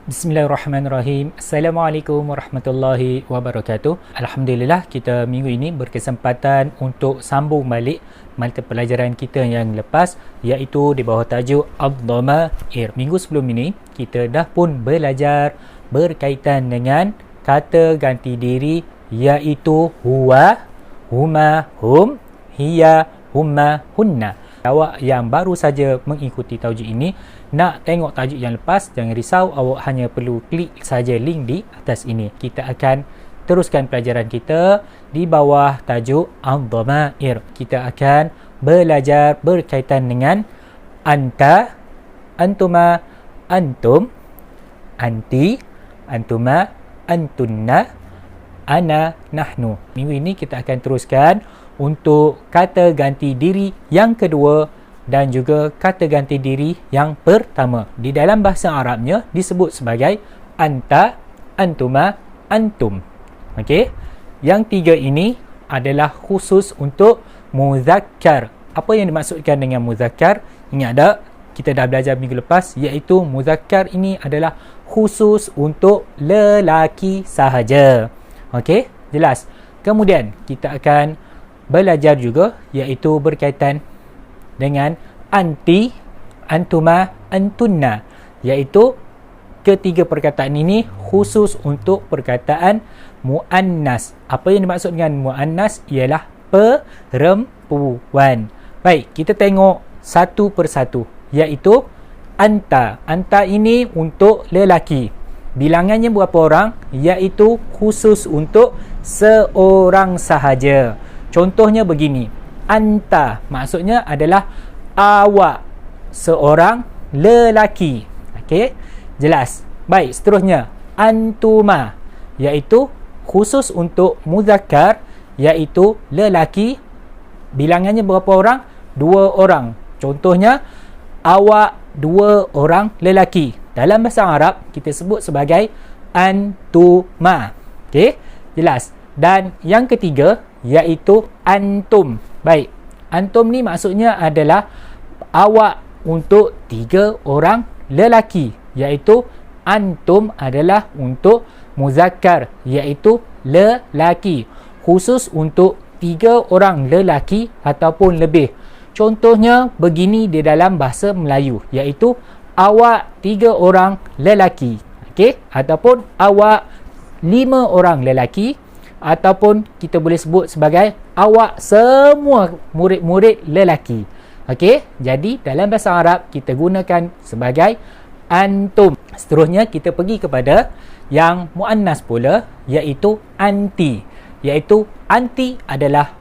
Bismillahirrahmanirrahim. Assalamualaikum warahmatullahi wabarakatuh. Alhamdulillah, kita minggu ini berkesempatan untuk sambung balik mata pelajaran kita yang lepas, iaitu di bawah tajuk Ad-Dhamair. Minggu sebelum ini kita dah pun belajar berkaitan dengan kata ganti diri, iaitu huwa, huma, hum, hiya, humma, hunna. Awak yang baru saja mengikuti tajuk ini, nak tengok tajuk yang lepas, jangan risau, awak hanya perlu klik saja link di atas ini. Kita akan teruskan pelajaran kita di bawah tajuk Ad-Dhamair. Kita akan belajar berkaitan dengan anta, antuma, antum, anti, antuma, antunna, ana, nahnu. Minggu ini kita akan teruskan untuk kata ganti diri yang kedua dan juga kata ganti diri yang pertama. Di dalam bahasa Arabnya disebut sebagai anta, antuma, antum. Okey. Yang tiga ini adalah khusus untuk muzakkar. Apa yang dimaksudkan dengan muzakkar? Ingat tak? Kita dah belajar minggu lepas, iaitu muzakkar ini adalah khusus untuk lelaki sahaja. Okey? Jelas. Kemudian kita akan belajar juga, iaitu berkaitan dengan anti, antuma, antunna, iaitu ketiga perkataan ini khusus untuk perkataan muannas. Apa yang dimaksud dengan muannas ialah perempuan. Baik, kita tengok satu persatu, iaitu anta. Anta ini untuk lelaki. Bilangannya berapa orang? Iaitu khusus untuk seorang sahaja. Contohnya begini, anta maksudnya adalah awak, seorang lelaki. Okey, jelas. Baik, seterusnya antuma, iaitu khusus untuk muzakkar, iaitu lelaki. Bilangannya berapa orang? 2 orang. Contohnya, awak 2 orang lelaki. Dalam bahasa Arab kita sebut sebagai antuma. Okey, jelas. Dan yang ketiga, iaitu antum. Baik, antum ni maksudnya adalah awak untuk 3 orang lelaki, iaitu antum adalah untuk muzakkar, iaitu lelaki, khusus untuk 3 orang lelaki ataupun lebih. Contohnya begini di dalam bahasa Melayu, iaitu awak 3 orang lelaki, okey, ataupun awak 5 orang lelaki, ataupun kita boleh sebut sebagai awak semua murid-murid lelaki. Okey, jadi dalam bahasa Arab kita gunakan sebagai antum. Seterusnya kita pergi kepada yang muannas pula, iaitu anti. Iaitu anti adalah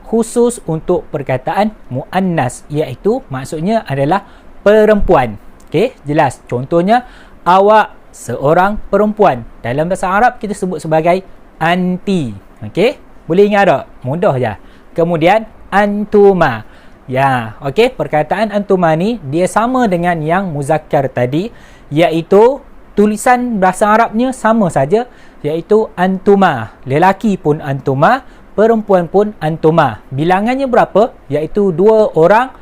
khusus untuk perkataan muannas, iaitu maksudnya adalah perempuan. Okey, jelas. Contohnya, awak seorang perempuan. Dalam bahasa Arab kita sebut sebagai anti. Okey, boleh ingat tak? Mudah je. Kemudian antuma. Ya, okey, perkataan antuma ni dia sama dengan yang muzakkar tadi, iaitu tulisan bahasa Arabnya sama saja, iaitu antuma. Lelaki pun antuma, perempuan pun antuma. Bilangannya berapa? Iaitu 2 orang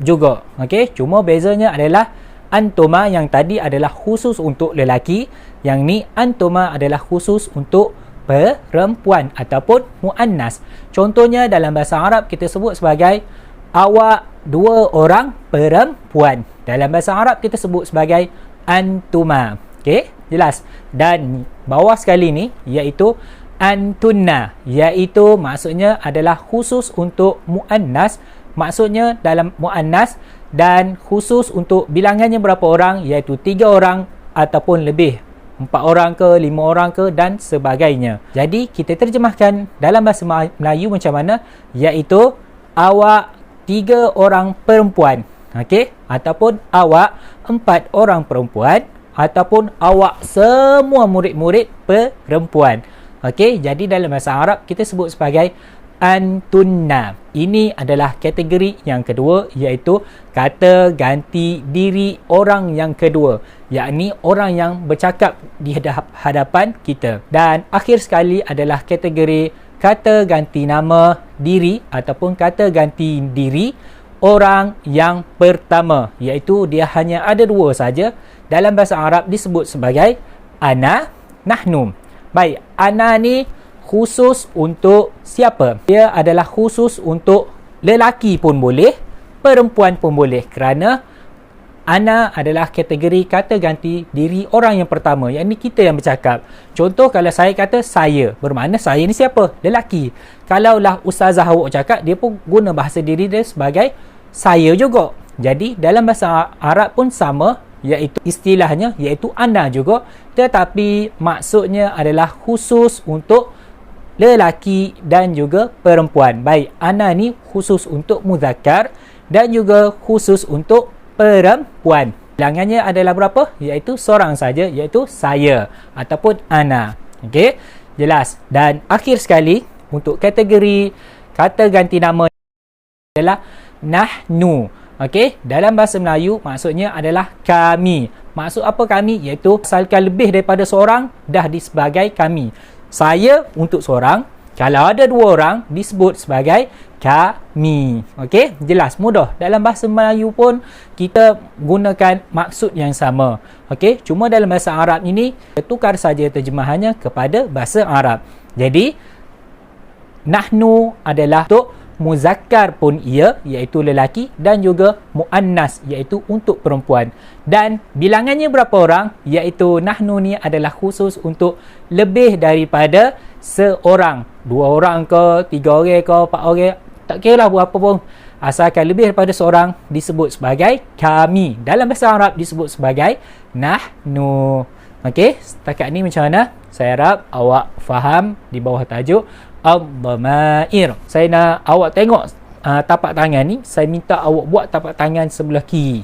juga. Okey, cuma bezanya adalah antuma yang tadi adalah khusus untuk lelaki, yang ni antuma adalah khusus untuk perempuan ataupun muannas. Contohnya dalam bahasa Arab kita sebut sebagai awak 2 orang perempuan. Dalam bahasa Arab kita sebut sebagai antuma. Okey, jelas. Dan bawah sekali ni iaitu antunna, iaitu maksudnya adalah khusus untuk muannas. Maksudnya dalam muannas dan khusus untuk bilangannya berapa orang, iaitu 3 orang ataupun lebih, 4 orang ke, 5 orang ke dan sebagainya. Jadi kita terjemahkan dalam bahasa Melayu macam mana, iaitu awak 3 orang perempuan, okey, ataupun awak 4 orang perempuan, ataupun awak semua murid-murid perempuan. Okey, jadi dalam bahasa Arab kita sebut sebagai antunna. Ini adalah kategori yang kedua, iaitu kata ganti diri orang yang kedua, yakni orang yang bercakap di hadapan kita. Dan akhir sekali adalah kategori kata ganti nama diri ataupun kata ganti diri orang yang pertama, iaitu dia hanya ada 2 saja, dalam bahasa Arab disebut sebagai ana, nahnu. Baik, ana ni khusus untuk siapa? Dia adalah khusus untuk lelaki pun boleh, perempuan pun boleh, kerana ana adalah kategori kata ganti diri orang yang pertama, yang ni kita yang bercakap. Contoh, kalau saya kata saya, bermakna saya ni siapa? Lelaki. Kalaulah Ustazah awak cakap, dia pun guna bahasa diri dia sebagai saya juga. Jadi dalam bahasa Arab pun sama, iaitu istilahnya iaitu ana juga, tetapi maksudnya adalah khusus untuk lelaki dan juga perempuan. Baik, ana ni khusus untuk muzakkar dan juga khusus untuk perempuan. Bilangannya adalah berapa? Iaitu seorang saja, iaitu saya ataupun ana. Okey, jelas. Dan akhir sekali, untuk kategori kata ganti nama adalah nahnu. Okey, dalam bahasa Melayu maksudnya adalah kami. Maksud apa kami? Iaitu asalkan lebih daripada seorang, dah sebagai kami. Saya untuk seorang, kalau ada dua orang disebut sebagai kami. Okey, jelas, mudah. Dalam bahasa Melayu pun kita gunakan maksud yang sama. Okey, cuma dalam bahasa Arab ini tukar saja terjemahannya kepada bahasa Arab. Jadi nahnu adalah untuk muzakkar pun ia, iaitu lelaki, dan juga muannas, iaitu untuk perempuan. Dan bilangannya berapa orang? Iaitu nahnu ni adalah khusus untuk lebih daripada seorang, 2 orang ke, 3 orang ke, 4 orang, tak kira lah berapa pun, asalkan lebih daripada seorang disebut sebagai kami. Dalam bahasa Arab disebut sebagai nahnu. Okey, setakat ni macam mana? Saya harap awak faham di bawah tajuk ad-dhamair. Saya nak awak tengok tapak tangan ni. Saya minta awak buat tapak tangan sebelah kiri.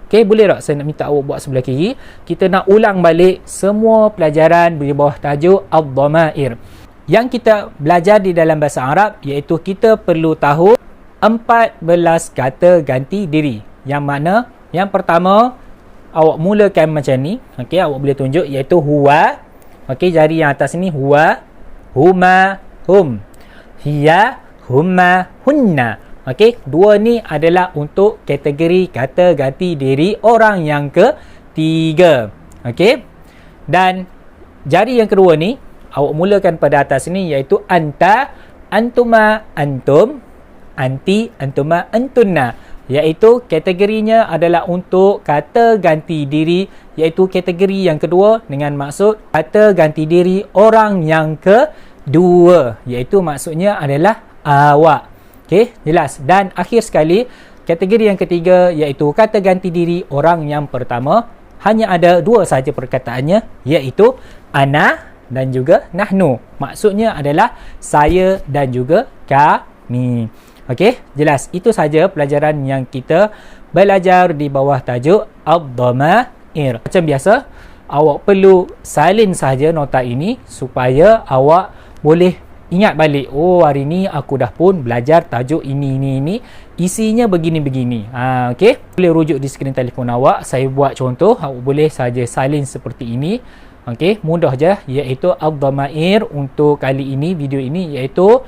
Okey, boleh tak saya nak minta awak buat sebelah kiri? Kita nak ulang balik semua pelajaran di bawah tajuk ad-dhamair yang kita belajar di dalam bahasa Arab, iaitu kita perlu tahu 14 kata ganti diri. Yang mana yang pertama, awak mulakan macam ni. Okey, awak boleh tunjuk, iaitu huwa. Okey, jari yang atas ni huwa, huma, hum, hiya, humma, hunna. Okey, dua ni adalah untuk kategori kata ganti diri orang yang ketiga. Okey, dan jari yang kedua ni awak mulakan pada atas ni, iaitu anta, antuma, antum, anti, antuma, antunna, iaitu kategorinya adalah untuk kata ganti diri, iaitu kategori yang kedua, dengan maksud kata ganti diri orang yang kedua, iaitu maksudnya adalah awak. Okey, jelas. Dan akhir sekali, kategori yang ketiga, iaitu kata ganti diri orang yang pertama. Hanya ada 2 saja perkataannya, iaitu ana dan juga nahnu. Maksudnya adalah saya dan juga kami. Okey, jelas. Itu saja pelajaran yang kita belajar di bawah tajuk ad-dhamair. Macam biasa, awak perlu salin saja nota ini supaya awak boleh ingat balik, oh hari ni aku dah pun belajar tajuk ini. Isinya begini-begini. Okey, boleh rujuk di skrin telefon awak. Saya buat contoh, awak boleh saja salin seperti ini. Okey, mudah je, iaitu ad-dhamair untuk kali ini, video ini, iaitu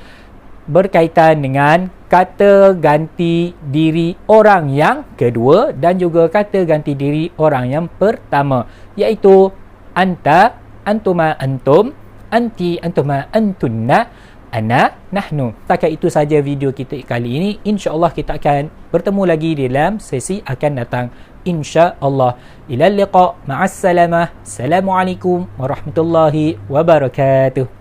berkaitan dengan kata ganti diri orang yang kedua dan juga kata ganti diri orang yang pertama, iaitu anta, antuma, antum, anti, antuma, antunna, ana, nahnu. Setakat itu saja video kita kali ini. InsyaAllah kita akan bertemu lagi di dalam sesi akan datang, InsyaAllah. Ilal liqa, ma'assalamah. Assalamualaikum warahmatullahi wabarakatuh.